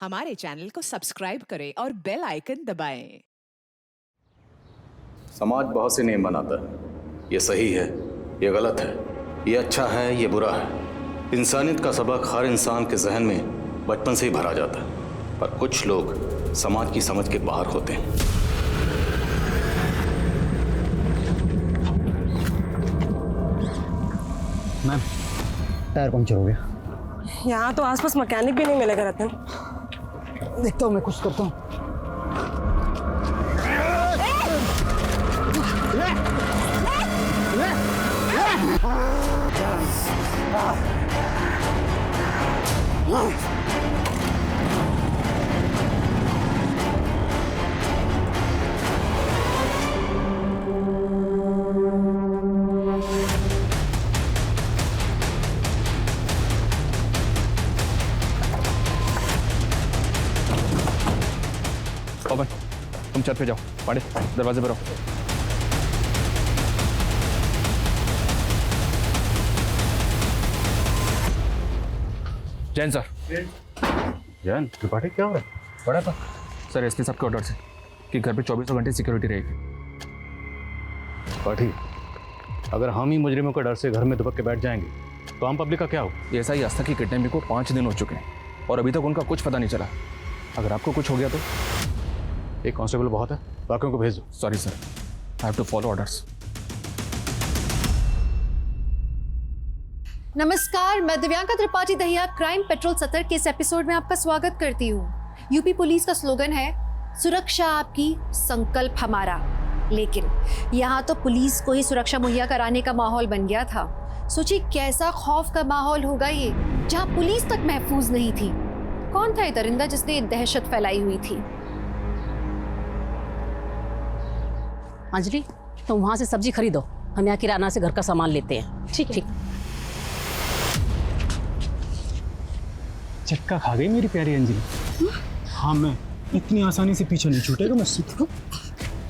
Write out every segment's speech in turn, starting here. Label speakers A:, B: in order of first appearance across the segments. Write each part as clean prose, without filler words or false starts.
A: हमारे चैनल को सब्सक्राइब करें और बेल आइकन दबाएं।
B: समाज बहुत से नियम बनाता है, ये सही है, ये गलत है, ये अच्छा है, ये बुरा है। इंसानियत का सबक हर इंसान के जहन में बचपन से ही भरा जाता है, पर कुछ लोग समाज की समझ के बाहर होते हैं।
C: मैम, टायर पंचर हो गया।
D: यहाँ तो आसपास मैकेनिक भी नहीं मिलेगा रतन।
C: देखता हूँ, मैं कुछ करता हूँ।
E: पवन, तुम छत पे जाओ, पाड़े दरवाजे पर रहो। जैन सर।
B: जैन त्रिपाठी, क्या हो रहा है? बड़ा था
E: सर, एसपी साहब के ऑर्डर से कि घर पे 24 घंटे सिक्योरिटी रहेगी।
B: त्रिपाठी, अगर हम ही मुजरिमों के डर से घर में दुबक के बैठ जाएंगे तो आम पब्लिक का क्या हो?
E: ऐसा ही आस्था की किडनैपिंग को 5 दिन हो चुके हैं और अभी तक उनका कुछ पता नहीं चला। अगर आपको कुछ हो गया तो?
B: एक कांस्टेबल बहुत है, बाकियों को भेज दो।
E: Sorry sir, I have to follow orders.
F: नमस्कार, मैं दिव्यांका त्रिपाठी दहिया क्राइम पेट्रोल 70 के इस एपिसोड में आपका स्वागत करती हूँ। यूपी पुलिस का स्लोगन है सुरक्षा आपकी, संकल्प हमारा। लेकिन यहाँ तो पुलिस को ही सुरक्षा मुहैया कराने का माहौल बन गया था। सोचिए कैसा खौफ का माहौल होगा ये, जहाँ पुलिस तक महफूज नहीं थी। कौन था ये दरिंदा जिसने दहशत फैलाई हुई थी?
G: अंजलि, तुम वहां से सब्जी खरीदो, हम यहाँ किराना से घर का सामान लेते हैं।
F: ठीक है।
C: चक्का खा गई मेरी प्यारी अंजलि। हाँ, मैं इतनी आसानी से पीछे नहीं छूटेगा मुझसे।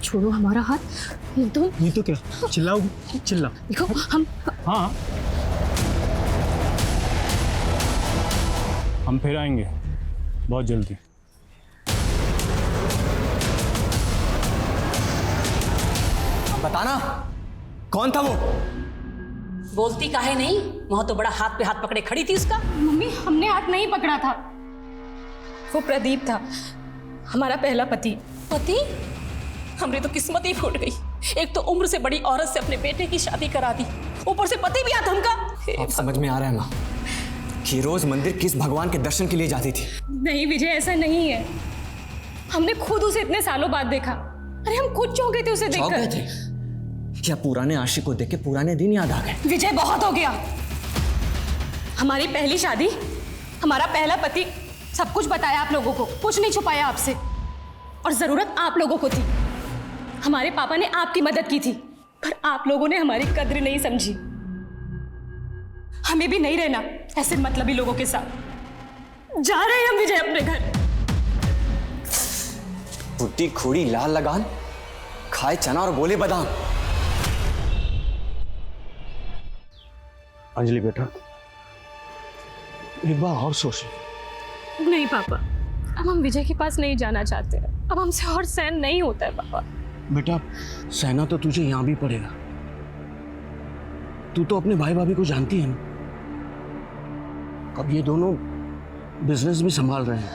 F: छोड़ो हमारा हाथ। ये तो
C: क्या चिल्लाओगी? चिल्ला।
F: देखो हम।
C: हाँ, हम फिर आएंगे बहुत जल्दी।
H: बताना कौन था वो?
G: बोलती काहे नहीं? वहां तो बड़ा हाथ पे हाथ पकड़े खड़ी थी उसका।
I: मम्मी, हमने हाथ नहीं पकड़ा था। वो प्रदीप था, हमारा पहला पति।
G: पति? हमरी तो किस्मत ही फूट गई। एक तो उम्र से बड़ी औरत से अपने बेटे की शादी करा दी, ऊपर से पति भी आता हमका।
H: अब समझ में आ रहा है माँ कि रोज मंदिर किस भगवान के दर्शन के लिए जाती थी।
I: नहीं विजय, ऐसा नहीं है। हमने खुद उसे इतने सालों बाद देखा। अरे हम खुद चौंक गए थे उसे
H: चौंक गए
I: देखकर।
H: थे? क्या पुराने आशिक को देख के पुराने दिन याद आ गए?
I: विजय, बहुत हो गया। हमारी पहली शादी, हमारा पहला पति, सब कुछ बताया आप लोगों को, कुछ नहीं छुपाया आपसे। और जरूरत आप लोगों को थी। हमारे पापा ने आपकी मदद की थी, पर आप लोगों ने हमारी कद्र नहीं समझी। हमें भी नहीं रहना ऐसे मतलबी लोगों के साथ। जा रहे हैं हम विजय अपने घर।
H: फुटी खूड़ी लाल लगान, खाए चना और बोले बादाम।
C: अंजलि बेटा, एक बार और सोच।
I: नहीं पापा, अब हम विजय के पास नहीं जाना चाहते। अब हमसे और सहन नहीं होता है पापा।
C: बेटा, सहना तो तुझे यहाँ भी पड़ेगा। तू तो अपने भाई भाभी को जानती है ना। अब ये दोनों बिजनेस भी संभाल रहे हैं।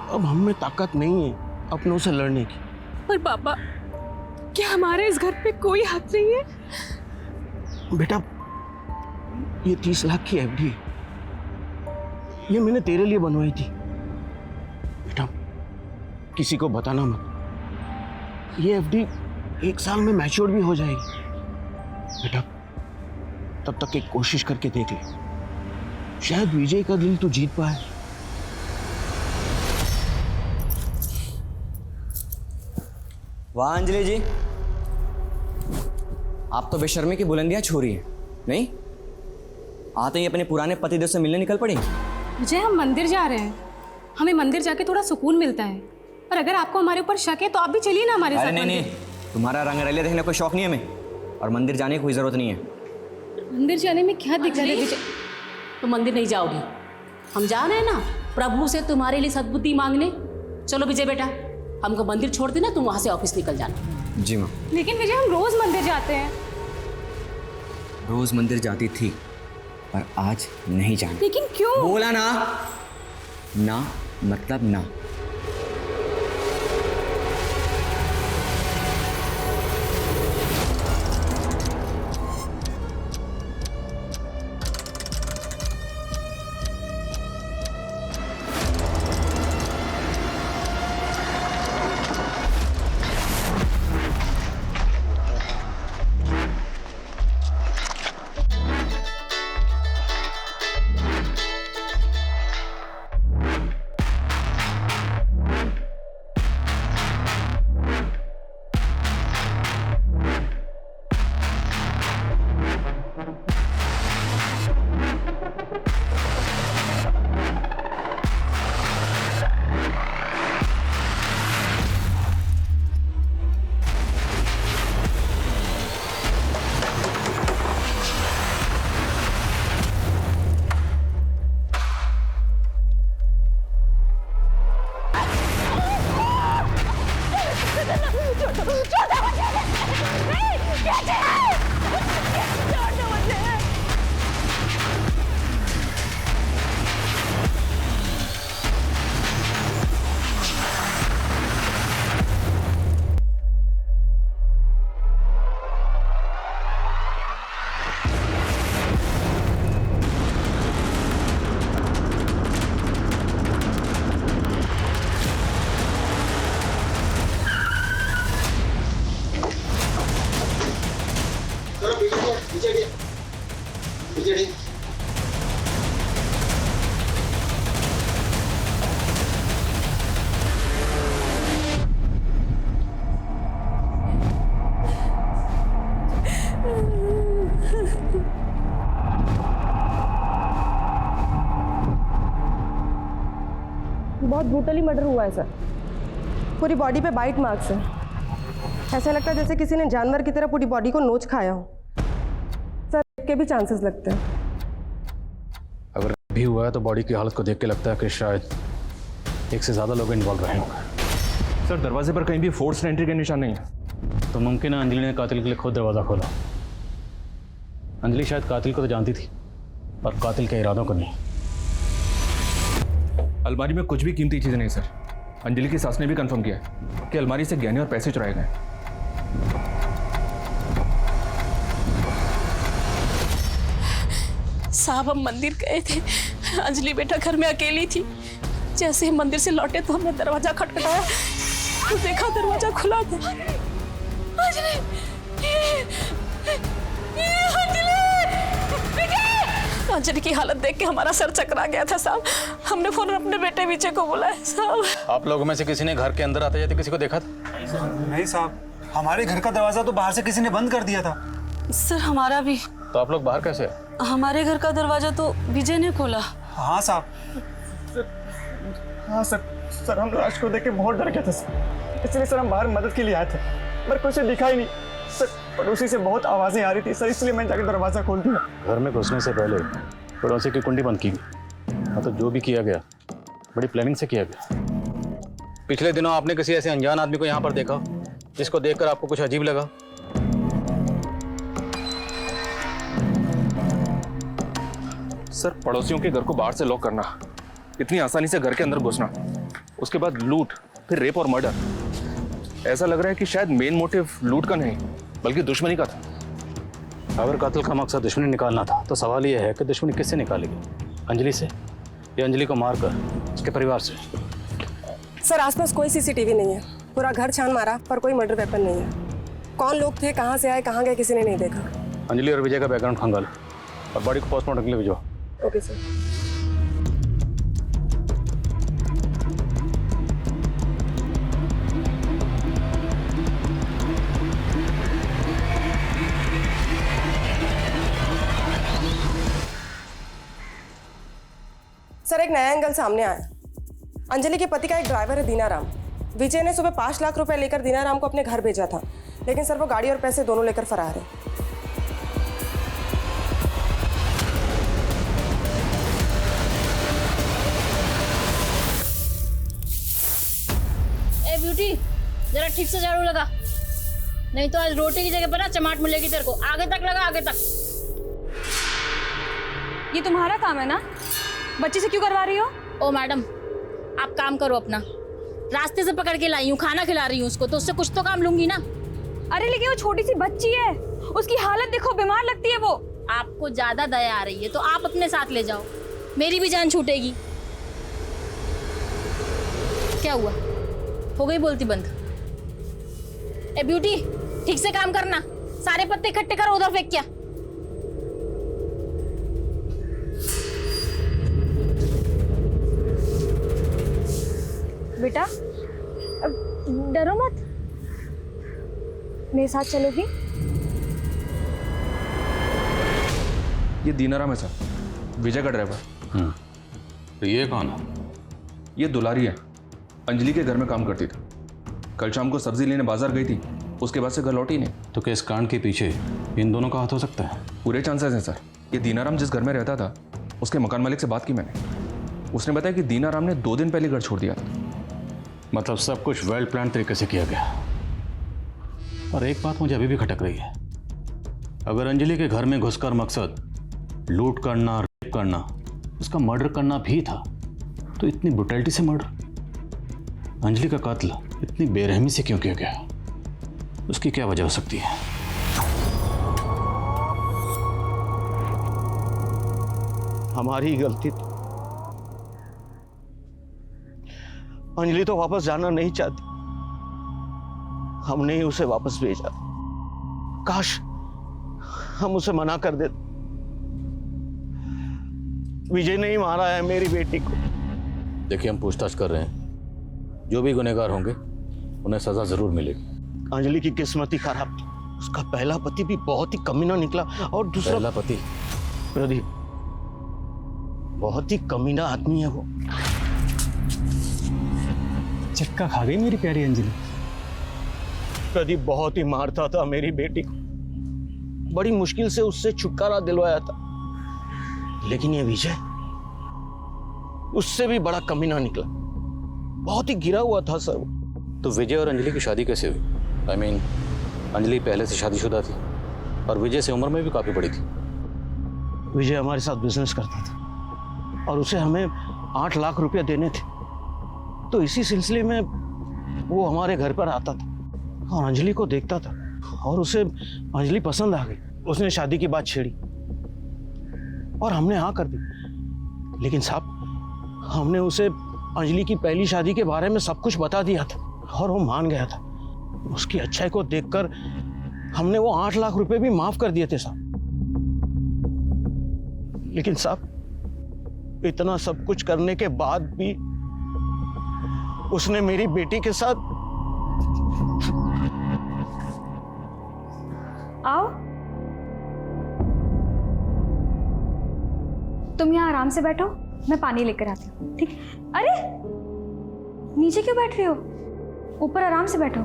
C: अब हम में ताकत नहीं है अपनों से लड़ने की।
I: पर पापा, क्या हमारे इस घर पे कोई हक नहीं है?
C: बेटा, ये 30 लाख की एफडी है, ये मैंने तेरे लिए बनवाई थी। बेटा, किसी को बताना मत। ये एफडी 1 साल में मैच्योर भी हो जाएगी। बेटा, तब तक एक कोशिश करके देख ले, शायद विजय का दिल तू जीत पाए।
H: वाह अंजलि जी, आप तो बेशर्मी की बुलंदियां छू रही है। नहीं आते ही अपने पुराने पतिदेव से मिलने निकल पड़ेंगे।
I: विजय, हम मंदिर जा रहे हैं। हमें मंदिर जाके थोड़ा सुकून मिलता है। और अगर आपको हमारे ऊपर शक है तो आप भी चलिए ना हमारे साथ।
H: अरे नहीं, तुम्हारा रंगरलिया देखने का कोई शौक नहीं है हमें, और मंदिर जाने की कोई जरूरत नहीं है।
I: मंदिर जाने में क्या दिक्कत है विजय?
G: तो मंदिर नहीं जाओगी? हम जा रहे हैं ना प्रभु से तुम्हारे लिए सद्बुद्धि मांगने। चलो विजय बेटा, हमको मंदिर छोड़ देना, तुम वहां से ऑफिस निकल जाना।
H: जी माँ।
I: लेकिन विजय हम रोज मंदिर जाते हैं।
H: रोज मंदिर जाती थी पर आज नहीं जाना।
I: लेकिन क्यों?
H: बोला ना, ना मतलब ना।
D: बहुत ब्रूटली मर्डर हुआ है सर। पूरी बॉडी पे बाइट मार्क्स है। ऐसा लगता है जैसे किसी ने जानवर की तरह पूरी बॉडी को नोच खाया हो। सर के भी चांसेस लगते हैं।
B: अगर भी हुआ है तो बॉडी की हालत को देख के लगता है कि शायद एक से ज़्यादा लोग इन्वॉल्व रहे होंगे।
E: सर दरवाजे पर कहीं भी फोर्स एंट्री के निशान नहीं है।
B: तो मुमकिन है अंजलि ने कातिल के लिए खुद दरवाज़ा खोला। अंजलि शायद कातिल को तो जानती थी पर कातिल के इरादों को नहीं।
E: अलमारी में कुछ भी कीमती चीज़ें नहीं सर। अंजलि की सास ने भी कंफर्म किया है कि अलमारी से गहने और पैसे चुराए गए।
G: साहब हम मंदिर गए थे, अंजलि बेटा घर में अकेली थी। जैसे ही मंदिर से लौटे तो हमने दरवाजा खटखटाया तो देखा दरवाजा खुला था। अंजलि, अंजलि की हालत देख के हमारा सर चकरा गया था साहब। हमने फौरन अपने बेटे विजय को बुलाया साहब।
B: आप लोगों में से किसी ने घर के अंदर आते जाते किसी को देखा था?
J: नहीं साहब, हमारे घर का दरवाजा तो बाहर से किसी ने बंद कर दिया था।
I: सर हमारा भी।
B: तो आप लोग बाहर कैसे?
I: हमारे घर का दरवाजा तो विजय ने खोला।
J: हाँ साहब। हाँ सर हम लाश को देख के बहुत डर गए थे सर, इसलिए सर हम बाहर मदद के लिए आए थे पर कुछ दिखा ही नहीं सर। पड़ोसी से बहुत आवाज़ें आ रही थी सर, इसलिए मैंने जाकर दरवाज़ा खोल दिया।
B: घर में घुसने से पहले पड़ोसी की कुंडी बंद की गई। मतलब जो भी किया गया बड़ी प्लानिंग से किया गया। पिछले दिनों आपने किसी ऐसे अनजान आदमी को यहाँ पर देखा जिसको देखकर आपको कुछ अजीब लगा?
E: सर पड़ोसियों के घर को बाहर से लॉक करना, इतनी आसानी से घर के अंदर घुसना, उसके बाद लूट, फिर रेप और मर्डर। ऐसा लग रहा है कि शायद मेन मोटिव लूट का नहीं बल्कि दुश्मनी का था।
B: अगर कातिल का मकसद दुश्मनी निकालना था तो सवाल यह है कि दुश्मनी किससे निकालेगी? अंजलि से या अंजलि को मारकर उसके परिवार से?
D: सर आसपास कोई सीसीटीवी नहीं है। पूरा घर छान मारा पर कोई मर्डर वेपन नहीं है। कौन लोग थे, कहाँ से आए, कहाँ गए, किसी ने नहीं देखा।
B: अंजलि और विजय का बैकग्राउंड खंगालो और बॉडी को पोस्टमार्टम के लिए भिजो।
D: Okay sir. सर एक नया एंगल सामने आया। अंजलि के पति का एक ड्राइवर है दीनाराम। विजय ने सुबह 5 लाख रुपए लेकर दीनाराम को अपने घर भेजा था, लेकिन सर वो गाड़ी और पैसे दोनों लेकर फरार है।
G: ब्यूटी जरा ठीक से झाड़ू लगा, नहीं तो आज रोटी की जगह पर ना चमाट मिलेगी तेरे को। आगे तक लगा, आगे तक।
I: ये तुम्हारा काम है ना, बच्ची से क्यों करवा रही हो?
G: ओ मैडम, आप काम करो अपना। रास्ते से पकड़ के लाई हूँ, खाना खिला रही हूँ उसको, तो उससे कुछ तो काम लूंगी ना।
I: अरे लेकिन वो छोटी सी बच्ची है, उसकी हालत देखो, बीमार लगती है वो।
G: आपको ज्यादा दया आ रही है तो आप अपने साथ ले जाओ, मेरी भी जान छूटेगी। क्या हुआ, हो गई बोलती बंद? ए ब्यूटी, ठीक से काम करना, सारे पत्ते इकट्ठे करो, उधर फेंक क्या।
I: बेटा अब डरो मत, मेरे साथ चलोगी?
E: ये दीनाराम है सर, विजय का ड्राइवर।
B: तो ये कौन है?
E: ये दुलारी है, अंजलि के घर में काम करती थी। कल शाम को सब्जी लेने बाजार गई थी, उसके बाद से घर लौटी नहीं।
B: तो क्या इस कांड के पीछे इन दोनों का हाथ हो सकता है?
E: पूरे चांसेस हैं सर। ये दीनाराम जिस घर में रहता था, उसके मकान मालिक से बात की मैंने। उसने बताया कि दीनाराम ने 2 दिन पहले घर छोड़ दिया था।
B: मतलब सब कुछ वेल प्लान तरीके से किया गया। और एक बात मुझे अभी भी खटक रही है, अगर अंजलि के घर में घुसकर मकसद लूट करना, रेप करना, उसका मर्डर करना भी था, तो इतनी ब्रुटैलिटी से मर्डर? अंजलि का कत्ल इतनी बेरहमी से क्यों किया गया? उसकी क्या वजह हो सकती है?
C: हमारी ही गलती थी। अंजलि तो वापस जाना नहीं चाहती, हमने ही उसे वापस भेजा। काश हम उसे मना कर देते। विजय ने ही मारा है मेरी बेटी को।
B: देखिए, हम पूछताछ कर रहे हैं, जो भी गुनहगार होंगे उन्हें सजा जरूर मिलेगी।
C: अंजलि की किस्मत ही खराब थी, उसका पहला पति भी बहुत ही कमीना निकला, और दूसरा
B: पहला पति?
C: प्रदीप बहुत ही कमीना आदमी है वो।
J: चक्का खा गई मेरी प्यारी अंजलि।
C: प्रदीप बहुत ही मारता था मेरी बेटी को, बड़ी मुश्किल से उससे छुटकारा दिलवाया था, लेकिन ये विजय उससे भी बड़ा कमीना निकला, बहुत ही गिरा हुआ था सर।
B: तो विजय और अंजलि की शादी कैसे हुई? I mean, अंजलि पहले से शादीशुदा थी और विजय से उम्र में भी काफी बड़ी थी।
C: विजय हमारे साथ बिजनेस करता था और उसे हमें 8 लाख रुपया देने थे, तो इसी सिलसिले में वो हमारे घर पर आता था और अंजलि को देखता था, और उसे अंजलि पसंद आ गई। उसने शादी की बात छेड़ी और हमने हाँ कर दी, लेकिन साहब हमने उसे अंजलि की पहली शादी के बारे में सब कुछ बता दिया था और वो मान गया था। उसकी अच्छाई को देखकर हमने वो 8 लाख रुपए भी माफ कर दिए थे साहब। लेकिन साहब इतना सब कुछ करने के बाद भी उसने मेरी बेटी के साथ।
I: आओ, तुम यहाँ आराम से बैठो, मैं पानी लेकर आती हूँ, ठीक? अरे नीचे क्यों बैठ रही हो? ऊपर आराम से बैठो।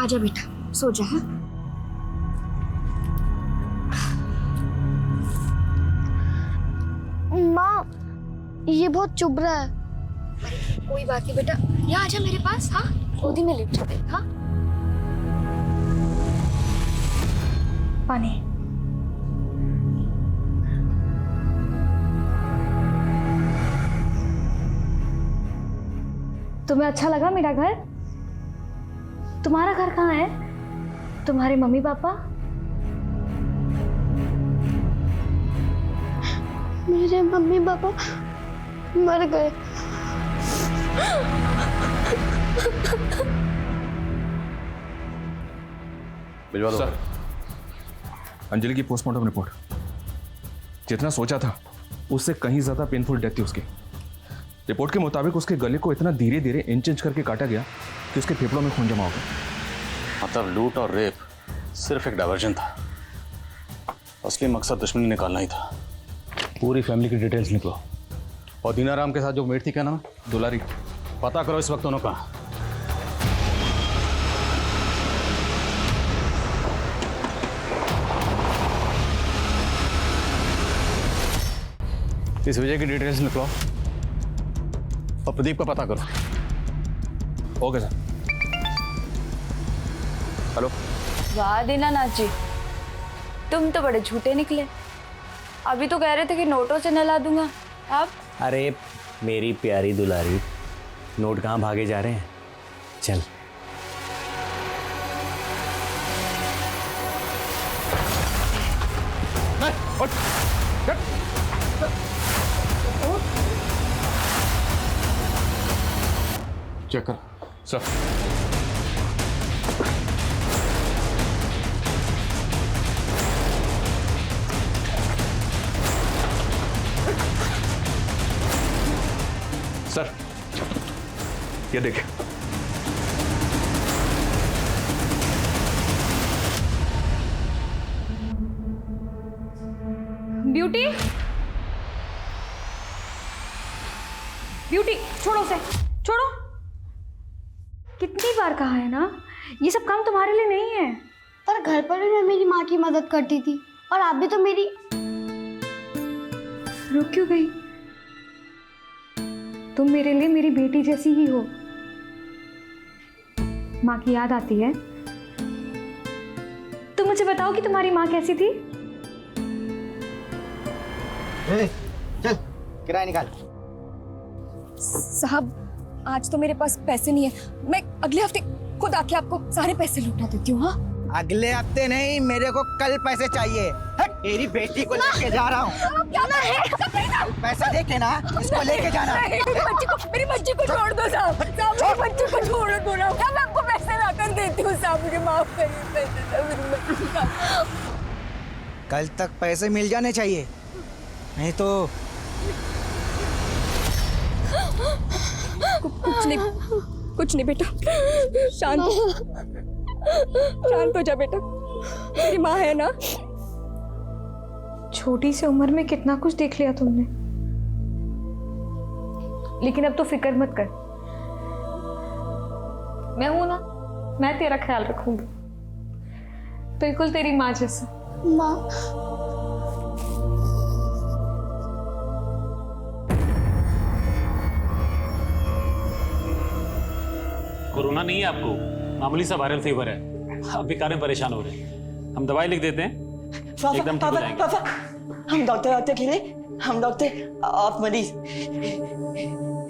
F: आजा बेटा, सो जा। हाँ?
K: माँ, ये बहुत चुभ रहा है।
F: कोई बात नहीं बेटा, यहाँ आजा मेरे पास। हाँ, गोदी में लेट जाते। हाँ,
I: पानी। तुम्हें अच्छा लगा मेरा घर? तुम्हारा घर कहाँ है? तुम्हारे मम्मी पापा?
K: मेरे मम्मी पापा मर गए।
B: भिजवा दो।
E: सर, अंजलि की पोस्टमार्टम रिपोर्ट। जितना सोचा था उससे कहीं ज्यादा पेनफुल डेथ थी उसकी। रिपोर्ट के मुताबिक उसके गले को इतना धीरे धीरे इंच इंच करके काटा गया कि उसके फेफड़ों में खून जमा हो गया।
B: मतलब लूट और रेप सिर्फ एक डायवर्जन था, असली मकसद दुश्मनी निकालना ही था। पूरी फैमिली की डिटेल्स निकलो। और दीनाराम के साथ जो मेट थी, क्या नाम है?
E: दुलारी।
B: पता करो इस वक्त दोनों कहाँ। इस विजय की डिटेल्स निकलो और प्रदीप का पता करो।
E: Okay sir. हेलो।
L: वाह दीनानाथ जी, तुम तो बड़े झूठे निकले। अभी तो कह रहे थे कि नोटों से नहला दूंगा, अब?
H: अरे मेरी प्यारी दुलारी, नोट कहाँ भागे जा रहे हैं, चल।
B: चेक कर
E: सर। सर ये देखिए।
I: ब्यूटी, ब्यूटी छोड़ो उसे, छोड़ो। कितनी बार कहा है ना, ये सब काम तुम्हारे लिए नहीं है।
K: पर घर पर भी मैं मेरी माँ की मदद करती थी, और आप भी तो मेरी।
I: रुक क्यों गई? तुम मेरे लिए मेरी बेटी जैसी ही हो। माँ की याद आती है? तुम मुझे बताओ कि तुम्हारी माँ कैसी थी?
J: चल किराया निकाल।
I: साहब आज तो मेरे पास पैसे नहीं है, मैं अगले हफ्ते खुद आके आपको सारे पैसे लौटा देती हूँ। हाँ
J: अगले हफ्ते नहीं, मेरे को कल पैसे चाहिए। हट, मेरी बेटी को लेके जा रहा हूँ। पैसा देख लेना, इसको लेके जाना।
I: मेरी बच्ची को छोड़ दो साहब, मेरी बच्ची को छोड़ दो ना, मैं आपको पैसे ला कर देती हूँ साहब, मुझे माफ करिए।
J: कल तक पैसे मिल जाने चाहिए, नहीं तो
I: कुछ नहीं बेटा, शांत हो जा बेटा, मेरी माँ है ना। छोटी सी उम्र में कितना कुछ देख लिया तुमने, लेकिन अब तो फिक्र मत कर, मैं हूं ना, मैं तेरा ख्याल रखूंगी, बिल्कुल तेरी माँ जैसा।
K: माँ
M: कोरोना नहीं है आपको, मामूली सा वायरल फीवर है। आप बेकार में परेशान हो रहे हैं, हम दवाई लिख देते हैं, एकदम ठीक हो जाएंगे।
J: हम डॉक्टर के लिए, हम डॉक्टर, आप मरीज।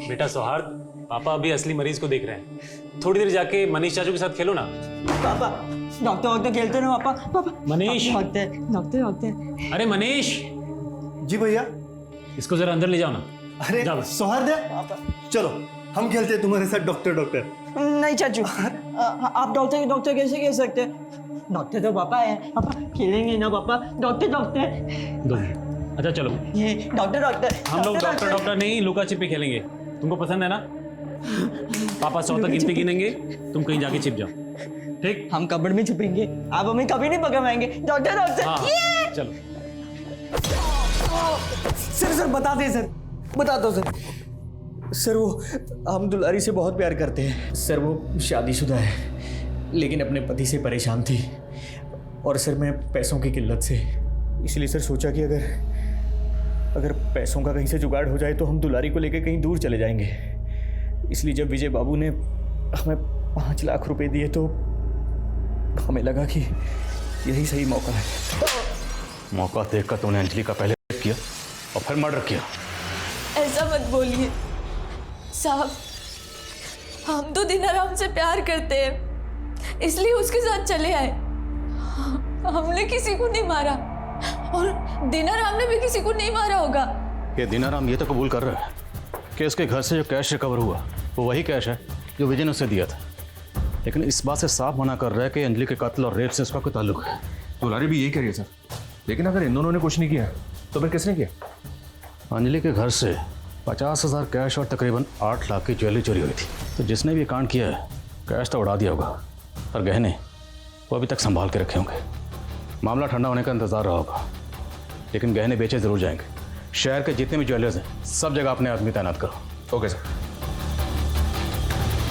M: बेटा सौहार्द, पापा अभी असली मरीज को देख रहे हैं, थोड़ी देर जाके मनीष चाचू के साथ खेलो ना।
J: पापा डॉक्टर खेलते ना पापा। पापा
M: मनीष,
J: डॉक्टर।
M: अरे मनीष
N: जी भैया,
M: इसको जरा अंदर ले जाओ ना।
N: अरे सौहार्द, चलो हम खेलते हैं तुम्हारे साथ डॉक्टर।
J: नहीं चाचू, आप डॉक्टर कैसे कह सकते हैं? डॉक्टर तो पापा है, पापा खेलेंगे ना पापा। डॉक्टर
M: दो मिनट। अच्छा चलो,
J: ये डॉक्टर
M: हम लोग डॉक्टर नहीं, लुका छिपी खेलेंगे। तुमको पसंद है ना? पापा 100 तक गिनती गिनेंगे, तुम कहीं जाके छिप जाओ, ठीक?
J: हम कबड़ में छुपेंगे, आप हमें कभी नहीं पकड़ पाएंगे। डॉक्टर
M: हाँ, चलो।
J: सर बता दे सर, बता दो सर। सर वो हम दुलारी से बहुत प्यार करते हैं।
C: सर वो शादीशुदा है, लेकिन अपने पति से परेशान थी, और सर मैं पैसों की किल्लत से, इसलिए सर सोचा कि अगर पैसों का कहीं से जुगाड़ हो जाए तो हम दुलारी को लेकर कहीं दूर चले जाएंगे। इसलिए जब विजय बाबू ने हमें 5 लाख रुपए दिए तो हमें लगा कि यही सही मौका है।
B: मौका देखकर तूने अंजलि का पहले किया और फिर मर्डर किया।
L: ऐसा मत बोलिए साहब, हम तो दीनाराम से प्यार करते हैं, इसलिए उसके साथ चले आए। हमने किसी को नहीं मारा, और दीनाराम ने भी किसी को नहीं मारा होगा।
B: ये दीनाराम ये तो कबूल कर रहा है कि उसके घर से जो कैश रिकवर हुआ वो वही कैश है जो विजय ने उसे दिया था, लेकिन इस बात से साफ मना कर रहा है कि अंजलि के कत्ल और रेप से उसका कोई ताल्लुक है।
E: दुलारी भी यही करिए सर, लेकिन अगर इन दोनों ने कुछ नहीं किया तो फिर किसने किया?
B: अंजलि के घर से 50,000 कैश और तकरीबन 8 लाख की ज्वेलरी चोरी हुई थी। तो जिसने भी कांड किया है, कैश तो उड़ा दिया होगा, पर गहने वो अभी तक संभाल के रखे होंगे। मामला ठंडा होने का इंतजार रहा होगा, लेकिन गहने बेचे जरूर जाएंगे, शहर के जितने भी ज्वेलर्स हैं सब जगह अपने आदमी तैनात करो।
E: Okay sir.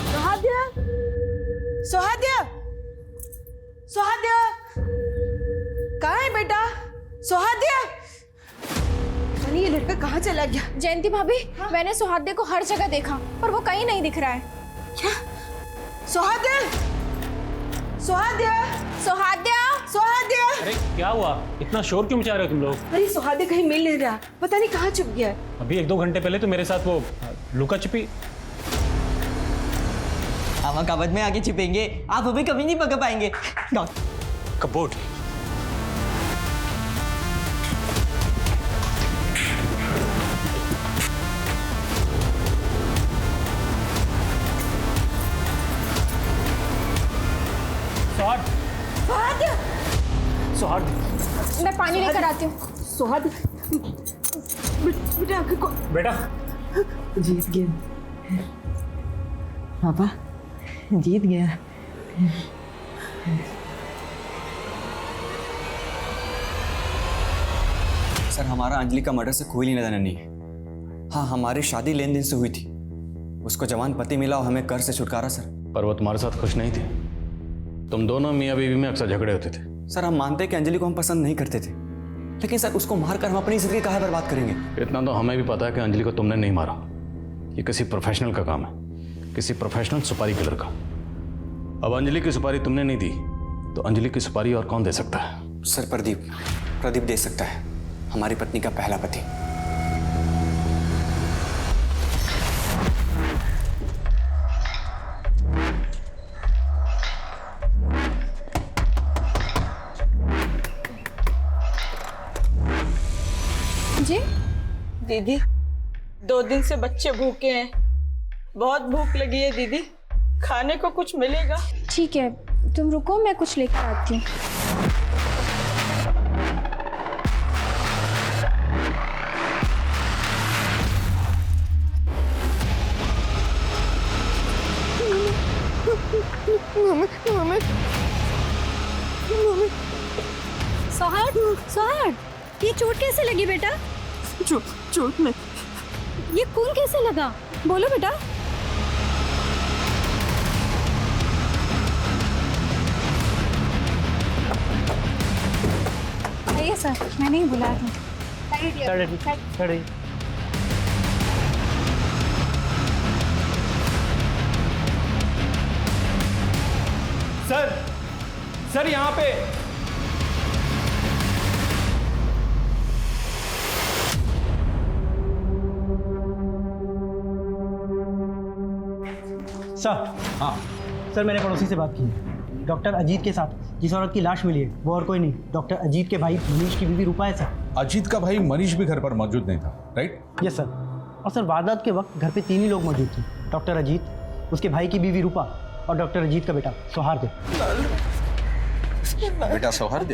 L: सुहाद्या, सुहाद्या, सुहाद्या, कहाँ है बेटा? सुहाद्या, अरे ये लड़का कहाँ चला गया?
I: जयंती भाभी, मैंने सुहाद्या को हर जगह देखा पर वो कहीं नहीं दिख रहा है।
L: क्या? सुहाद्या, सुहाद्या, सुहाद्या, सुहाद्या।
M: अरे क्या हुआ? इतना शोर क्यों मचा रहे हो तुम लोग?
L: अरे सुहाद्या कहीं मिल नहीं रहा, पता नहीं कहाँ छुप गया है।
M: अभी 1-2 घंटे पहले तो मेरे साथ वो लुका छिपी।
H: हम कबर्ड में आके छिपेंगे, आप हमें कभी नहीं पकड़ पाएंगे।
M: कबोर्ड।
I: सुहाद, मैं पानी लेकर आती हूँ।
L: सुहाद, बेटा को
M: बेटा
L: जीत गया पापा, जीत गया।
H: सर हमारा अंजलि का मर्डर से कोई लेना देना नहीं है। हाँ, हमारी शादी लेन देन से हुई थी, उसको जवान पति मिला और हमें कर से छुटकारा सर।
B: पर वो तुम्हारे साथ खुश नहीं थी। तुम दोनों मियाँ बीवी में अक्सर झगड़े होते थे।
H: सर हम मानते हैं कि अंजलि को हम पसंद नहीं करते थे, लेकिन सर उसको मारकर हम अपनी जिंदगी काहे बर्बाद करेंगे?
B: इतना तो हमें भी पता है कि अंजलि को तुमने नहीं मारा। ये किसी प्रोफेशनल का काम है, किसी प्रोफेशनल सुपारी किलर का। अब अंजलि की सुपारी तुमने नहीं दी तो अंजलि की सुपारी और कौन दे सकता है?
H: सर प्रदीप दे सकता है, हमारी पत्नी का पहला पति।
I: जी
L: दीदी, 2 दिन से बच्चे भूखे हैं, बहुत भूख लगी है दीदी, खाने को कुछ मिलेगा?
I: ठीक है, तुम रुको, मैं कुछ लेकर आती हूँ। सोहाग, ये चोट कैसे लगी बेटा?
L: चोट में
I: ये खून कैसे लगा? बोलो बेटा। आइए सर, मैंने ही बुलाया था।
J: सर यहाँ पे
O: सर। हाँ सर, मैंने पड़ोसी से बात की है। डॉक्टर अजीत के साथ जिस औरत की लाश मिली है वो और कोई नहीं, डॉक्टर अजीत के भाई मनीष की बीवी रूपा है सर।
P: अजीत का भाई मनीष भी घर पर मौजूद नहीं था, राइट?
O: Yes sir. और सर वारदात के वक्त घर पे 3 ही लोग मौजूद थे, डॉक्टर अजीत, उसके भाई की बीवी रूपा और डॉक्टर अजीत का बेटा सौहार्द।
P: बेटा सौहार्द,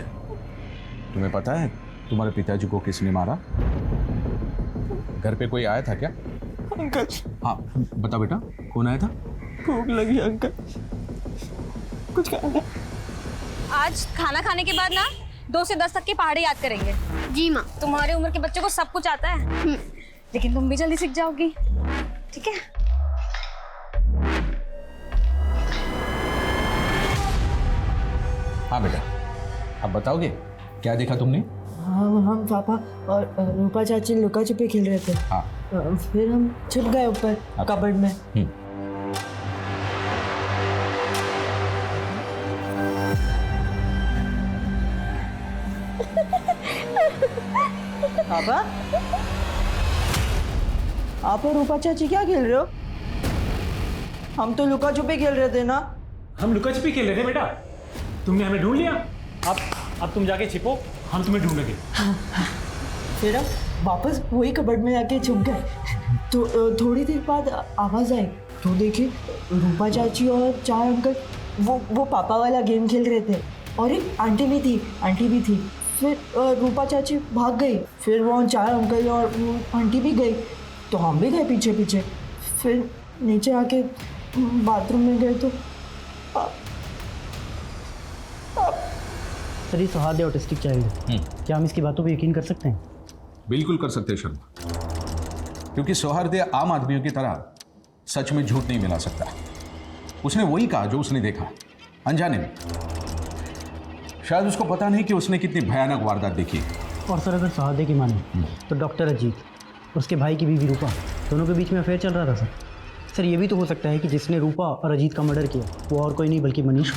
P: तुम्हें पता है तुम्हारे पिताजी को किसने मारा? घर पे कोई आया था क्या?
L: अंकल।
P: हाँ बता बेटा, कौन आया था?
L: भूख लगी अंकल, कुछ खाना।
I: आज खाना खाने के बाद ना 2 से 10 तक की पहाड़ी याद करेंगे।
K: जी माँ।
I: तुम्हारे उम्र के बच्चों को सब कुछ आता है, लेकिन तुम भी जल्दी सीख जाओगी, ठीक है?
P: हाँ बेटा, अब बताओगे क्या देखा तुमने?
L: हम पापा और रूपा चाची लुका छुपी खेल रहे थे।
P: हाँ।
L: फिर हम छुप गए ऊपर कबर्ड में। पापा, आप और रूपा चाची क्या खेल रहे हो? हम तो लुका छुपी खेल रहे थे ना।
M: हम लुका छिपी खेल रहे थे बेटा, तुमने हमें ढूंढ लिया। अब तुम जाके छिपो, हम तुम्हें ढूंढेंगे।
L: फिर हम वापस वही कबर्ड में आके छुप गए। तो थोड़ी देर बाद आवाज़ आई तो देखे रूपा चाची और 4 अंकल वो पापा वाला गेम खेल रहे थे, और एक आंटी भी थी। फिर रूपा चाची भाग गई, फिर वो 4 अंकल और वो आंटी भी गई, तो हम भी गए पीछे पीछे। फिर नीचे आके बाथरूम में गए तो
O: सर ये सौहार्द ऑटिस्टिक चाइल्ड है। क्या हम इसकी बातों पर यकीन कर सकते हैं?
P: बिल्कुल कर सकते हैं शर्मा, क्योंकि सौहार्द आम आदमियों की तरह सच में झूठ नहीं मिला सकता। उसने वही कहा जो उसने देखा, अनजाने में। शायद उसको पता नहीं कि उसने कितनी भयानक वारदात देखी।
O: और सर अगर सौहार्द की माने तो डॉक्टर अजीत और उसके भाई की बीवी रूपा दोनों के बीच में अफेयर चल रहा था सर। सर ये भी तो हो सकता है कि जिसने रूपा और अजीत का मर्डर किया वो और कोई नहीं बल्कि मनीष।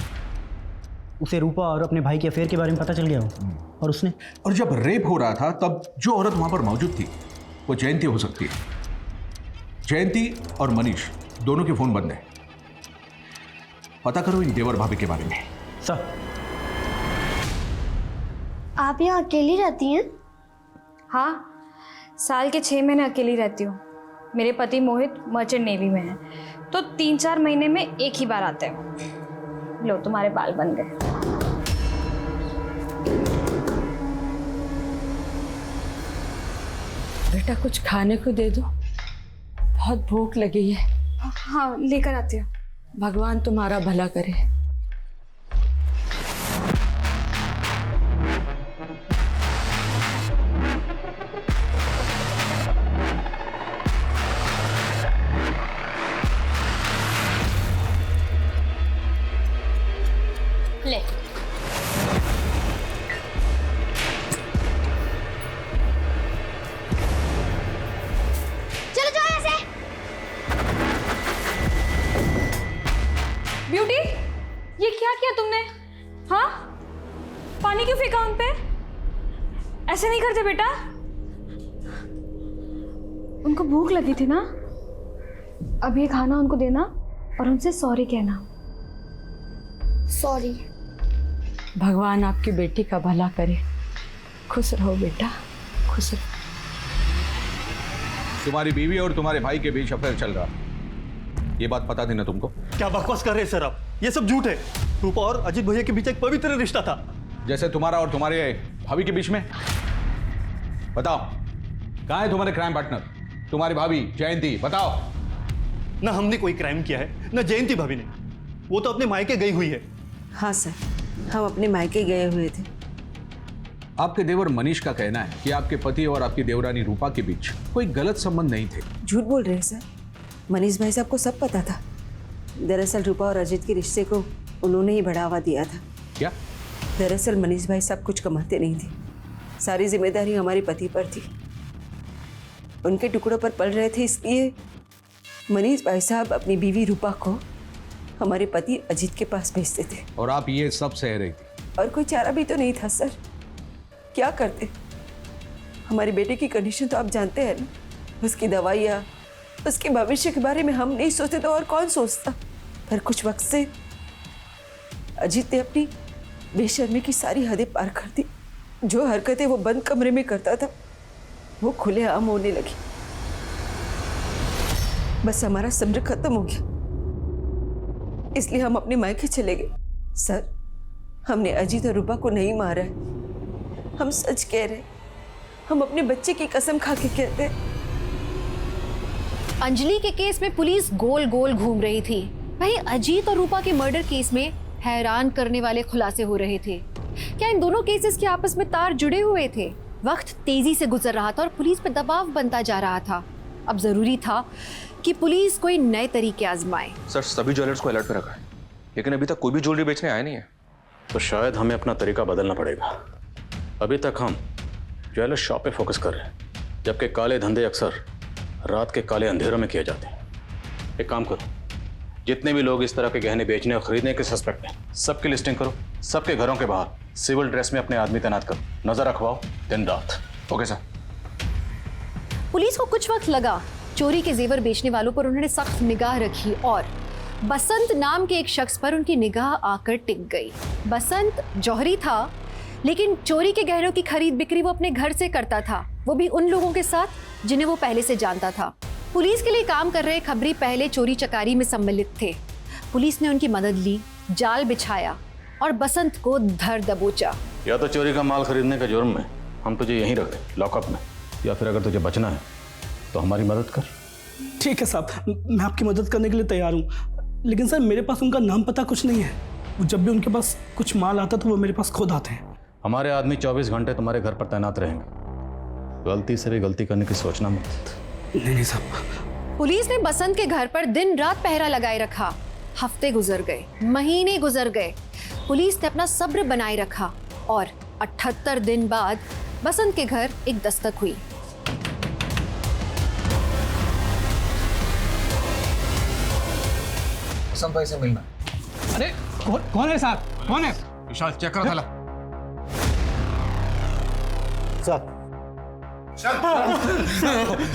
O: उसे रूपा और अपने भाई के अफेयर के बारे में पता चल गया हो और उसने।
P: और जब रेप हो रहा था तब जो औरत वहां पर मौजूद थी वो जयंती हो सकती है। जयंती और मनीष दोनों के फोन बंद है। पता करो इन देवर भाभी के बारे में।
O: सर
K: आप यहाँ अकेली रहती हैं?
Q: हाँ, साल के 6 महीने अकेली रहती हूँ। मेरे पति मोहित मर्चेंट नेवी में हैं, तो 3-4 महीने में एक ही बार आते हैं। लो तुम्हारे बाल बन गए।
L: बेटा कुछ खाने को दे दो, बहुत भूख लगी है।
Q: हाँ लेकर आती हूँ।
L: भगवान तुम्हारा भला करे।
I: ले
K: चलो जाओ ऐसे।
Q: ब्यूटी, ये क्या किया तुमने? हाँ, पानी क्यों फेंका उन पे? ऐसे नहीं करते बेटा। उनको भूख लगी थी ना, अब ये खाना उनको देना और उनसे सॉरी कहना।
K: सॉरी।
L: भगवान आपकी बेटी का भला करे। खुश रहो बेटा, खुश रहो।
P: तुम्हारी बीवी और तुम्हारे भाई के बीच अफेयर चल रहा, ये बात पता थी ना तुमको?
N: क्या बकवास कर रहे हैं सर आप? ये सब झूठ है। रूपा और अजीत भैया के बीच एक पवित्र रिश्ता था।
P: जैसे तुम्हारा और तुम्हारे भाभी के बीच में। बताओ कहाँ है तुम्हारे क्राइम पार्टनर, तुम्हारी भाभी जयंती? बताओ।
N: ना हमने कोई क्राइम किया है, ना जयंती भाभी ने। वो तो अपने मायके गई हुई है।
R: हाँ सर, हम अपने मायके गए हुए थे।
P: आपके देवर मनीष का कहना है कि आपके पति और आपकी देवरानी रूपा के बीच कोई गलत संबंध नहीं थे।
R: झूठ बोल रहे हैं सर, मनीष भाई साहब को सब पता था। दरअसल रूपा और अजीत के रिश्ते को उन्होंने ही बढ़ावा दिया था।
P: क्या?
R: दरअसल मनीष भाई साहब कुछ कमाते नहीं थे, सारी जिम्मेदारी हमारे पति पर थी। उनके टुकड़ों पर पल रहे थे, इसलिए मनीष भाई साहब अपनी बीवी रूपा को हमारे पति अजीत के पास भेजते थे।
P: और आप ये सब सह रही थी?
R: और कोई चारा भी तो नहीं था सर, क्या करते? हमारे बेटे की कंडीशन तो आप जानते हैं ना, उसकी दवाइयाँ, उसके भविष्य के बारे में हम नहीं सोचते तो और कौन सोचता। पर कुछ वक्त से अजीत ने अपनी बेशर्मी की सारी हदें पार कर दी। जो हरकतें वो बंद कमरे में करता था वो खुलेआम होने लगी। बस हमारा सब्र खत्म हो गया, इसलिए हम अपने मायके चले गए। सर, हमने अजीत और रूपा को नहीं मारा है, हम सच कह रहे। हम अपने बच्चे की कसम खा के कहते हैं।
F: अंजलि के केस में पुलिस गोल गोल घूम रही थी, वहीं अजीत और रूपा के मर्डर केस में हैरान करने वाले खुलासे हो रहे थे। क्या इन दोनों केसेस के आपस में तार जुड़े हुए थे? वक्त तेजी से गुजर रहा था और पुलिस पर दबाव बनता जा रहा था। अब जरूरी था कि पुलिस कोई नए तरीके आजमाए।
E: सर, सभी ज्वेलर्स को अलर्ट पे रखा है, लेकिन अभी तक कोई भी ज्वेलरी बेचने आया नहीं है।
B: तो शायद हमें अपना तरीका बदलना पड़ेगा। अभी तक हम ज्वेलर शॉप पे फोकस कर रहे हैं, जबकि काले धंधे अक्सर रात के काले अंधेरों में किए जाते हैं। एक काम करो, जितने भी लोग इस तरह के गहने बेचने और खरीदने के सस्पेक्ट हैं, सबकी लिस्टिंग करो। सबके घरों के बाहर सिविल ड्रेस में अपने आदमी तैनात करो, नजर रखवाओ दिन रात।
E: Okay sir.
F: पुलिस को कुछ वक्त लगा, चोरी के जेवर बेचने वालों पर उन्होंने सख्त निगाह रखी और बसंत नाम के एक शख्स पर उनकी निगाह आकर टिक गई। बसंत जौहरी था, लेकिन चोरी के गहनों की खरीद बिक्री वो अपने घर से करता था, वो भी उन लोगों के साथ जिन्हें वो पहले से जानता था। पुलिस के लिए काम कर रहे खबरी पहले चोरी चकारी में सम्मिलित थे। पुलिस ने उनकी मदद ली, जाल बिछाया और बसंत को धर दबोचा।
B: या तो चोरी का माल खरीदने के जुर्म में हम तुझे यहीं रख दें, लॉकअप में, या फिर अगर तुझे बचना है तो हमारी मदद कर।
S: ठीक है साहब, मैं आपकी मदद करने के लिए तैयार हूँ, लेकिन सर मेरे पास उनका नाम पता कुछ नहीं है। जब भी उनके पास कुछ माल आता तो वो मेरे पास खुद आते हैं।
B: हमारे आदमी 24 घंटे तुम्हारे घर पर तैनात रहेंगे। गलती से भी गलती करने की सोचना मत।
S: नहीं साहब।
F: पुलिस ने बसंत के घर पर दिन रात पहरा लगाए रखा। हफ्ते गुजर गए, महीने गुजर गए, पुलिस ने अपना सब्र बनाए रखा और 78 दिन बाद बसंत के घर एक दस्तक हुई।
T: बसंत भाई से मिलना।
S: अरे कौन है साहब? कौन है?
P: विशाल चेक करो थाला।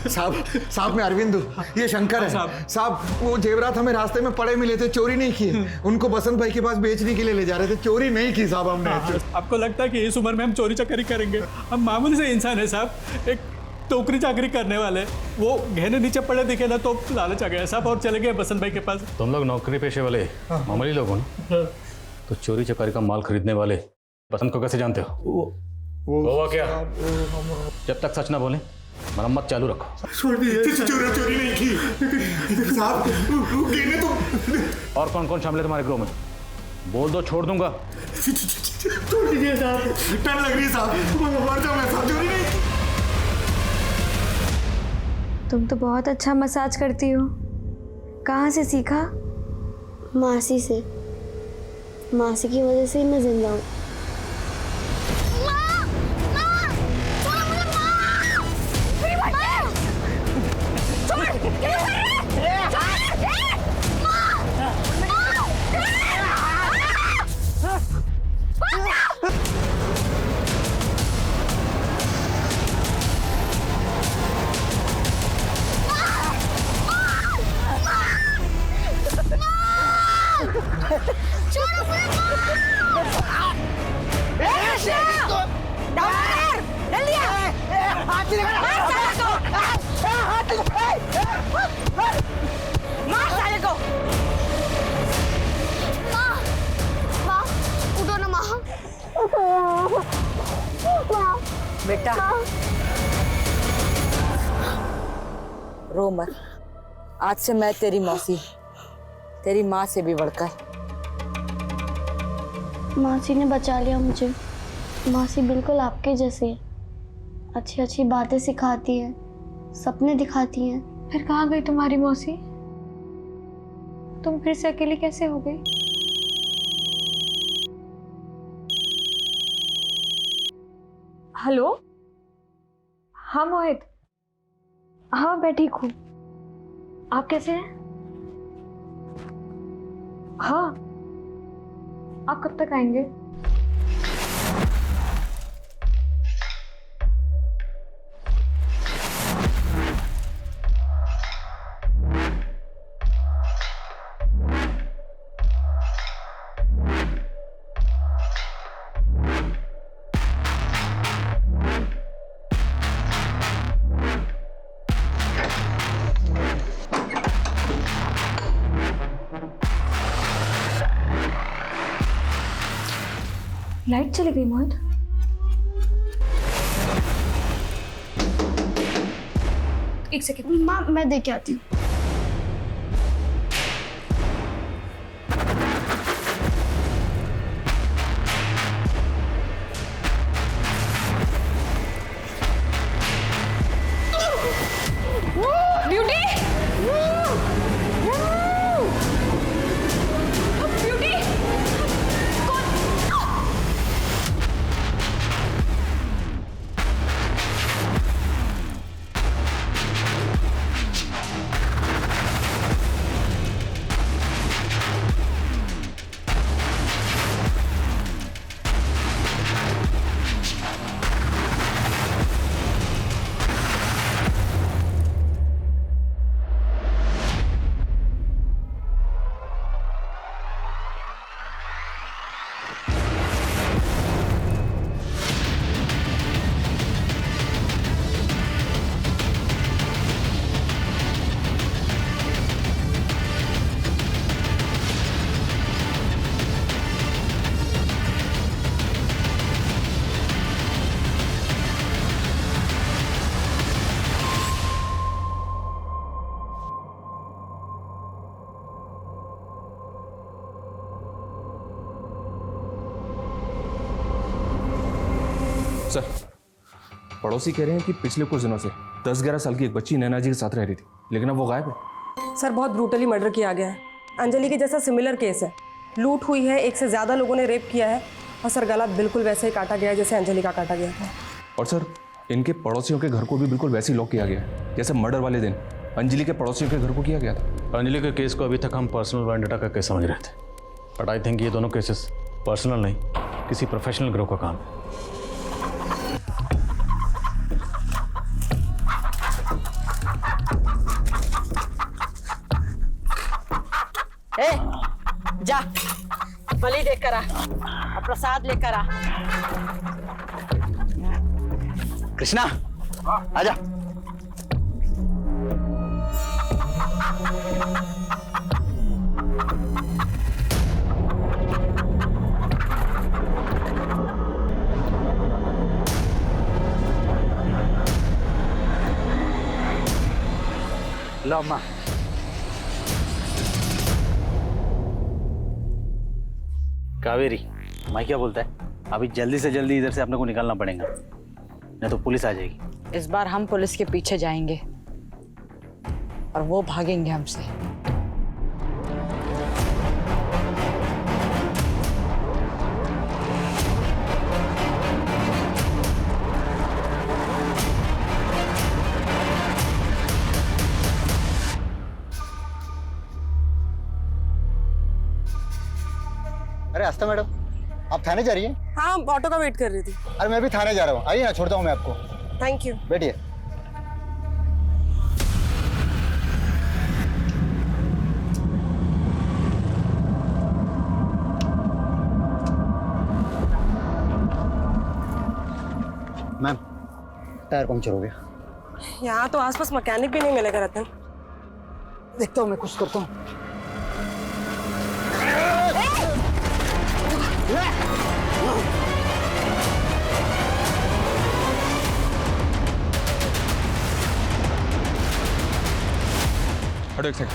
T: साहब मैं अरविंद हूँ, ये शंकर है। साहब वो जेवरात हमें रास्ते में पड़े मिले थे, चोरी नहीं किए। उनको बसंत भाई के पास बेचने के लिए ले जा रहे थे, चोरी नहीं की साहब हमने।
S: आपको लगता है कि इस उम्र में हम चोरी चकारी करेंगे? हम मामूली से इंसान है साहब, एक टोकरी चाकरी करने वाले। वो गहने नीचे पड़े दिखे ना तो लालच आ गया साहब और चले गए बसंत भाई के पास।
B: तुम लोग नौकरी पेशे वाले मामूली लोग हो ना, तो चोरी चकारी का माल खरीदने वाले बसंत को कैसे जानते हो? वो क्या? जब तक सच ना बोले मरम्मत चालू रखो।
T: चोरी नहीं की साहब, गहने तो।
B: और कौन कौन शामिल है तुम्हारे ग्रोह में? बोल दो, छोड़ दूंगा।
T: छोड़ दीजिए साहब, डर लग रही है साहब, मर जाऊंगा साहब, चोरी नहीं।
Q: तुम तो बहुत अच्छा मसाज करती हो, कहाँ से सीखा?
K: मासी से। मासी की वजह से ही मैं जिंदा हूँ।
R: बेटा रो मत, आज से मैं तेरी मौसी, तेरी माँ से भी बढ़कर।
K: मासी ने बचा लिया मुझे। मासी बिल्कुल आपके जैसे है, अच्छी अच्छी बातें सिखाती है, सपने दिखाती हैं।
Q: फिर कहाँ गई तुम्हारी मौसी? तुम फिर से अकेली कैसे हो गई? हेलो, हाँ मोहित। हाँ मैं ठीक हूँ, आप कैसे हैं? हाँ, आप कब तक आएंगे? लाइट चली गई मोहित। एक सेकंड
K: माँ, मैं देके आती हूँ।
E: पड़ोसी कह रहे हैं कि पिछले कुछ दिनों से 10-11 साल की एक बच्ची नैना जी के साथ रह रही थी, लेकिन अब वो गायब है।
D: सर बहुत ब्रूटली मर्डर किया गया है। अंजलि के जैसा सिमिलर केस है। लूट हुई है, एक से ज़्यादा लोगों ने रेप किया है और सर गला बिल्कुल वैसे ही काटा गया है जैसे अंजलि का काटा गया था।
E: और सर इनके पड़ोसियों के घर को भी बिल्कुल वैसे ही लॉक किया गया है जैसे मर्डर वाले दिन अंजलि के पड़ोसियों के घर को किया गया था।
B: अंजलि के केस को अभी तक हम पर्सनल वेंडेटा का केस समझ रहे थे, बट आई थिंक ये दोनों केसेस पर्सनल नहीं, किसी प्रोफेशनल ग्रुप का काम है।
U: जा बलि देकर आ और प्रसाद लेकर आ।
C: कृष्णा आजा। लो अम्मा।
O: कावेरी, मैं क्या बोलता है, अभी जल्दी से जल्दी इधर से अपने को निकलना पड़ेगा, नहीं तो पुलिस आ जाएगी।
U: इस बार हम पुलिस के पीछे जाएंगे और वो भागेंगे हमसे।
V: अरे आस्था मैडम, आप थाने जा रही हैं?
D: हाँ, ऑटो का वेट कर रही थी।
V: अरे मैं भी थाने जा रहा हूँ, आइए ना, छोड़ता हूँ मैं आपको।
D: Thank you.
V: बैठिए। मैम, टायर पंक्चर हो गया।
D: यहाँ तो आसपास मैकेनिक भी नहीं मिलेगा रतन।
V: देखता हूँ मैं कुछ करता हूँ।
E: हटो एक सेकंड।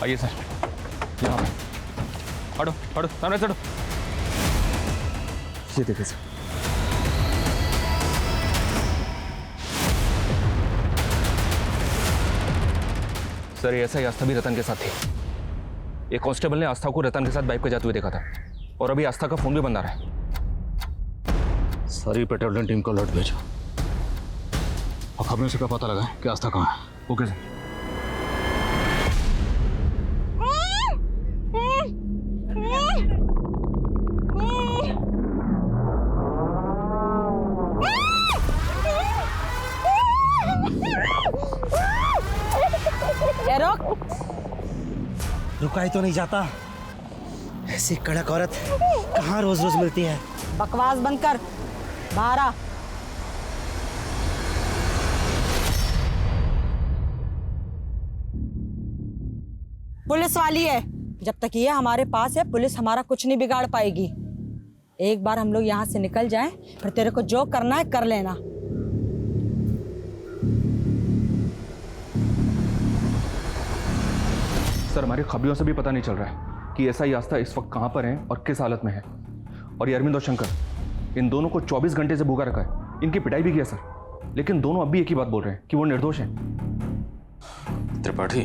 E: आइए सर, यहाँ पे हटो हटो, सामने से हटो। ये देखिए सर, सर ये ऐसा ही आस्था भी रतन के साथ थी। एक कांस्टेबल ने आस्था को रतन के साथ बाइक पे जाते हुए देखा था और अभी आस्था का फोन भी बंद आ रहा है।
B: सारी पेट्रोलियम टीम को अलर्ट भेजो और खबरों से पता लगा कि आस्था कहाँ है।
E: Okay sir.
O: रुका ही तो नहीं जाता। ऐसी कड़क औरत कहाँ रोज रोज मिलती है।
U: बकवास बंद कर, बाहर आ। पुलिस वाली है, जब तक ये हमारे पास है पुलिस हमारा कुछ नहीं बिगाड़ पाएगी। एक बार हम लोग यहाँ से निकल जाएं, फिर तेरे को जो करना है कर लेना।
E: सर हमारी खबरों से भी पता नहीं चल रहा है कि एसआई आस्था इस वक्त कहाँ पर है और किस हालत में है। और ये अरविंद और शंकर, इन दोनों को 24 घंटे से भूखा रखा है। इनकी पिटाई भी किया सर, लेकिन दोनों अब भी एक ही बात बोल रहे हैं कि वो निर्दोष हैं।
B: त्रिपाठी,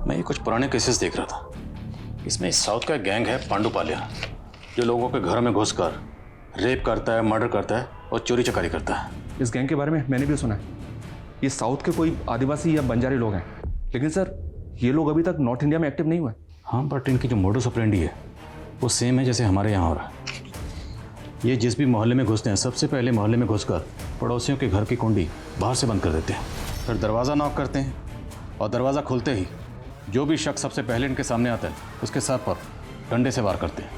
B: मैं ये कुछ पुराने केसेस देख रहा था। इसमें साउथ का एक गैंग है पांडुपालिया, जो लोगों के घर में घुसकर रेप करता है, मर्डर करता है और चोरी चकारी करता है।
E: इस गैंग के बारे में मैंने भी सुना है। ये साउथ के कोई आदिवासी या बंजारी लोग हैं, लेकिन सर ये लोग अभी तक नॉर्थ इंडिया में एक्टिव नहीं हुए।
B: हाँ, बट इनकी जो मोडस ऑपरेंडी है वो सेम है जैसे हमारे यहाँ हो रहा है। ये जिस भी मोहल्ले में घुसते हैं, सबसे पहले मोहल्ले में घुसकर पड़ोसियों के घर की कुंडी बाहर से बंद कर देते हैं, फिर दरवाज़ा नॉक करते हैं और दरवाज़ा खुलते ही जो भी शख्स सबसे पहले इनके सामने आता है उसके सर पर डंडे से वार करते हैं।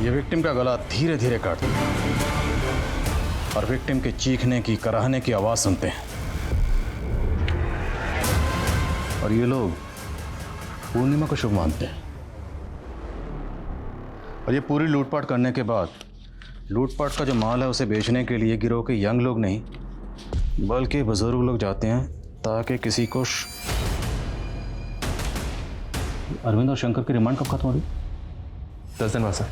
B: ये विक्टिम का गला धीरे धीरे काटते हैं और विक्टिम के चीखने की, कराहने की आवाज़ सुनते हैं। और ये लोग पूर्णिमा को शुभ मानते हैं। और ये पूरी लूटपाट करने के बाद लूटपाट का जो माल है उसे बेचने के लिए गिरोह के यंग लोग नहीं बल्कि बुजुर्ग लोग जाते हैं ताकि किसी को अरविंद और शंकर की रिमांड कब खत्म हो रही?
E: 10 दिन बाद सर।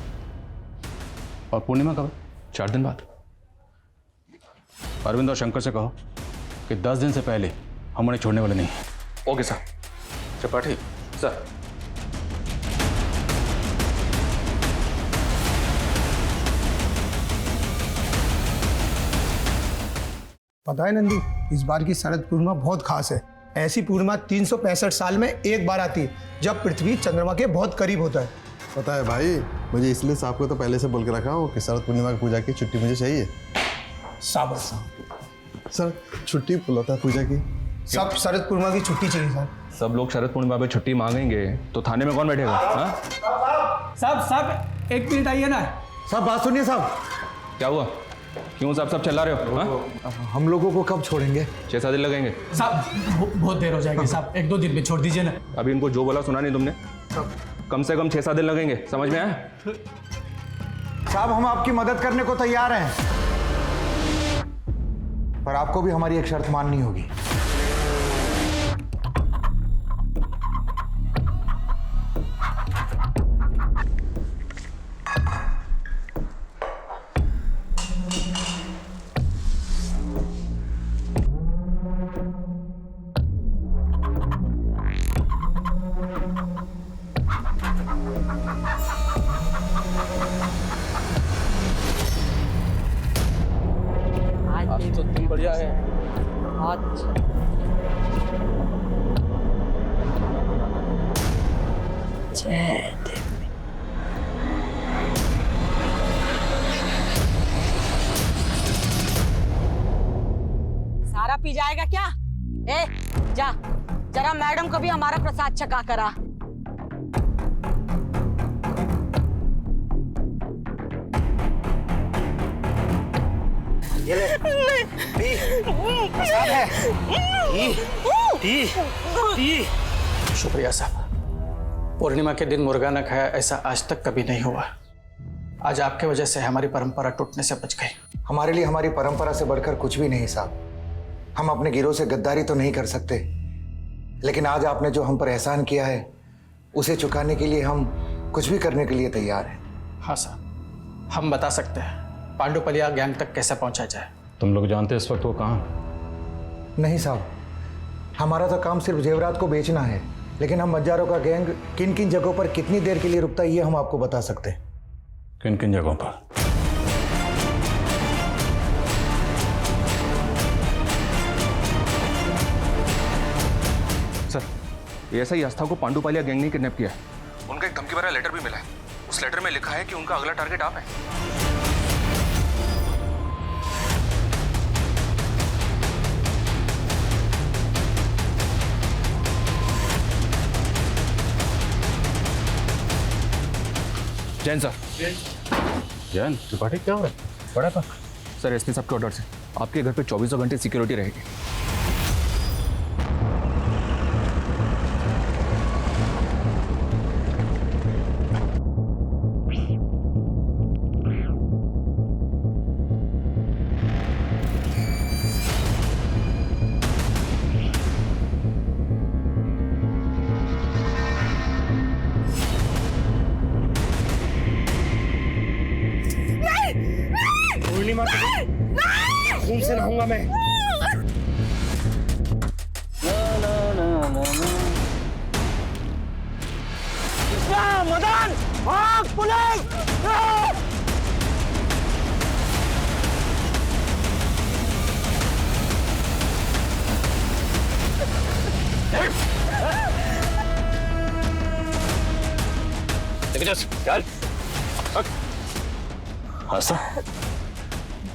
B: और पूर्णिमा कब? 4 दिन बाद। अरविंद और शंकर से कहो कि 10 दिन से पहले हम उन्हें छोड़ने वाले नहीं हैं।
E: Okay sir.
B: त्रिपाठी
E: सर।
A: पता है नंदू, इस बार की शरद पूर्णिमा बहुत खास है। ऐसी पूर्णिमा 365 साल में एक बार आती है, जब पृथ्वी चंद्रमा के बहुत करीब होता है।
G: पता है भाई, मुझे इसलिए साहब को तो पहले से बोल के रखा हो कि शरद पूर्णिमा की पूजा की छुट्टी मुझे चाहिए।
A: शाबाश
G: सर, छुट्टी बुलाता है पूजा की।
A: सब शरद पूर्णिमा की छुट्टी चाहिए सर।
E: सब लोग शरद पूर्णिमा पे छुट्टी मांगेंगे तो थाने में कौन बैठेगा? हाँ?
S: साहब 1 मिनट आइए ना।
T: साहब बात सुनिए साहब।
E: क्या हुआ? क्यों साहब सब चिल्ला रहे हो? हाँ?
T: हम लोगों को कब छोड़ेंगे?
E: 6-7 दिन लगेंगे
S: साहब बहुत देर हो जाएगी साहब, 1-2 दिन में छोड़ दीजिए ना।
E: अभी इनको जो बोला सुना नहीं तुमने? कम से कम 6-7 दिन लगेंगे, समझ में आया?
T: साहब हम आपकी मदद करने को तैयार हैं, पर आपको भी हमारी एक शर्त माननी होगी।
C: आज तो दिन बढ़िया है। अच्छा
U: जय देवी। सारा पी जाएगा क्या? ए जा, जरा मैडम को भी हमारा प्रसाद छका करा।
C: ये ले, पी, प्रसाद है। पी। शुक्रिया साहब। पूर्णिमा के दिन मुर्गा न खाया ऐसा आज तक कभी नहीं हुआ। आज आपके वजह से हमारी परंपरा टूटने से बच गई।
T: हमारे लिए हमारी परंपरा से बढ़कर कुछ भी नहीं साहब। हम अपने गिरोह से गद्दारी तो नहीं कर सकते, लेकिन आज आपने जो हम पर एहसान किया है उसे चुकाने के लिए हम कुछ भी करने के लिए तैयार हैं।
C: हाँ साहब, हम बता सकते हैं पांडुपलिया गैंग तक कैसे पहुंचा जाए।
B: तुम लोग जानते इस वक्त वो कहाँ?
T: नहीं साहब, हमारा तो काम सिर्फ जेवरात को बेचना है, लेकिन हम मज्जारों का गैंग किन किन जगहों पर कितनी देर के लिए रुकता है ये हम आपको बता सकते हैं।
B: किन किन जगहों पर?
E: सर, ये ऐसा ही आस्था को पांडुपालिया गैंग ने किडनैप किया है। उनका एक धमकी भरा लेटर भी मिला है। उस लेटर में लिखा है कि उनका अगला टारगेट आप है। जैन सर।
B: जैन त्रिपाठी क्या हो रहा है? बड़ा था
E: सर, एसपी साहब के ऑर्डर से आपके घर पे 24 घंटे सिक्योरिटी रहेगी।
C: पूर्णिमा खून से नहाऊंगा मैं। मदन, भाग पुलिस!
B: चल। हाँ सर।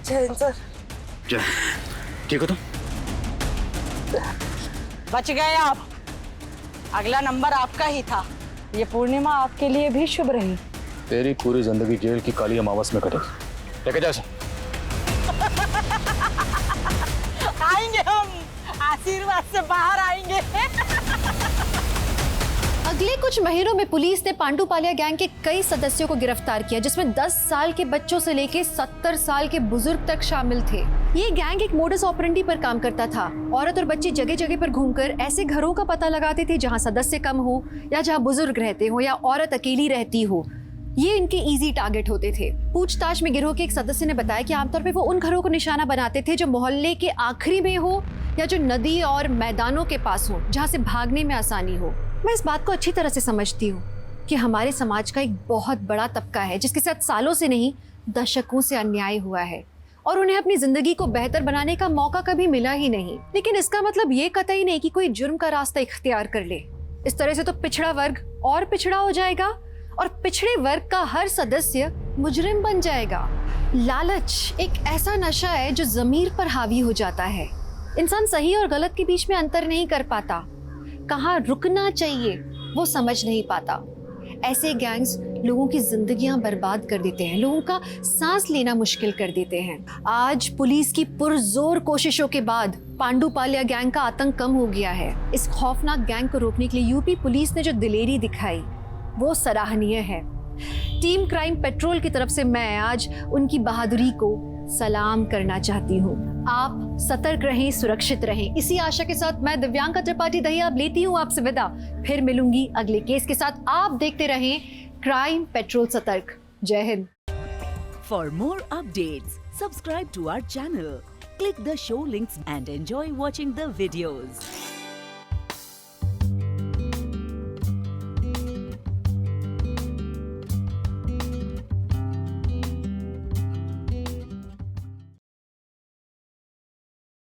U: जैन सर।
B: ठीक हो तुम?
U: बच गए आप। अगला नंबर आपका ही था। ये पूर्णिमा आपके लिए भी शुभ रही।
B: तेरी पूरी जिंदगी जेल की काली अमावस में कटे। लेके जा सर।
U: आएंगे हम, आशीर्वाद से बाहर आएंगे।
F: अगले कुछ महीनों में पुलिस ने पांडुपालिया गैंग के कई सदस्यों को गिरफ्तार किया, जिसमें 10 साल के बच्चों से लेकर 70 साल के बुजुर्ग तक शामिल थे। ये गैंग एक मोडस ऑपरेंडी पर काम करता था। औरत और बच्चे जगह जगह पर घूमकर ऐसे घरों का पता लगाते थे जहां सदस्य कम हो या जहां बुजुर्ग रहते हो या औरत अकेली रहती हो। ये इनके इजी टारगेट होते थे। पूछताछ में गिरोह के एक सदस्य ने बताया कि आमतौर पे वो उन घरों को निशाना बनाते थे जो मोहल्ले के आखिरी में हो या जो नदी और मैदानों के पास हो, जहाँ से भागने में आसानी हो। मैं इस बात को अच्छी तरह से समझती हूँ कि हमारे समाज का एक बहुत बड़ा तबका है जिसके साथ सालों से नहीं दशकों से अन्याय हुआ है और उन्हें अपनी जिंदगी को बेहतर बनाने का मौका कभी मिला ही नहीं। लेकिन इसका मतलब ये कतई नहीं कि कोई जुर्म का रास्ता इख्तियार कर ले। इस तरह से तो पिछड़ा वर्ग और पिछड़ा हो जाएगा और पिछड़े वर्ग का हर सदस्य मुजरिम बन जाएगा। लालच एक ऐसा नशा है जो ज़मीर पर हावी हो जाता है। इंसान सही और गलत के बीच में अंतर नहीं कर पाता, कहाँ रुकना चाहिए वो समझ नहीं पाता। ऐसे गैंग्स लोगों की जिंदगियां बर्बाद कर देते हैं, लोगों का सांस लेना मुश्किल कर देते हैं। आज पुलिस की पुरजोर कोशिशों के बाद पांडुपालिया गैंग का आतंक कम हो गया है। इस खौफनाक गैंग को रोकने के लिए यूपी पुलिस ने जो दिलेरी दिखाई वो सराहनीय है। टीम क्राइम पेट्रोल की तरफ से मैं आज उनकी बहादुरी को सलाम करना चाहती हूँ। आप सतर्क रहें, सुरक्षित रहें। इसी आशा के साथ मैं दिव्यांका त्रिपाठी दहिया अब लेती हूँ आपसे विदा। फिर मिलूंगी अगले केस के साथ। आप देखते रहें क्राइम पेट्रोल सतर्क। जय हिंद।
H: For more updates subscribe to our channel, click the show links and enjoy watching the videos.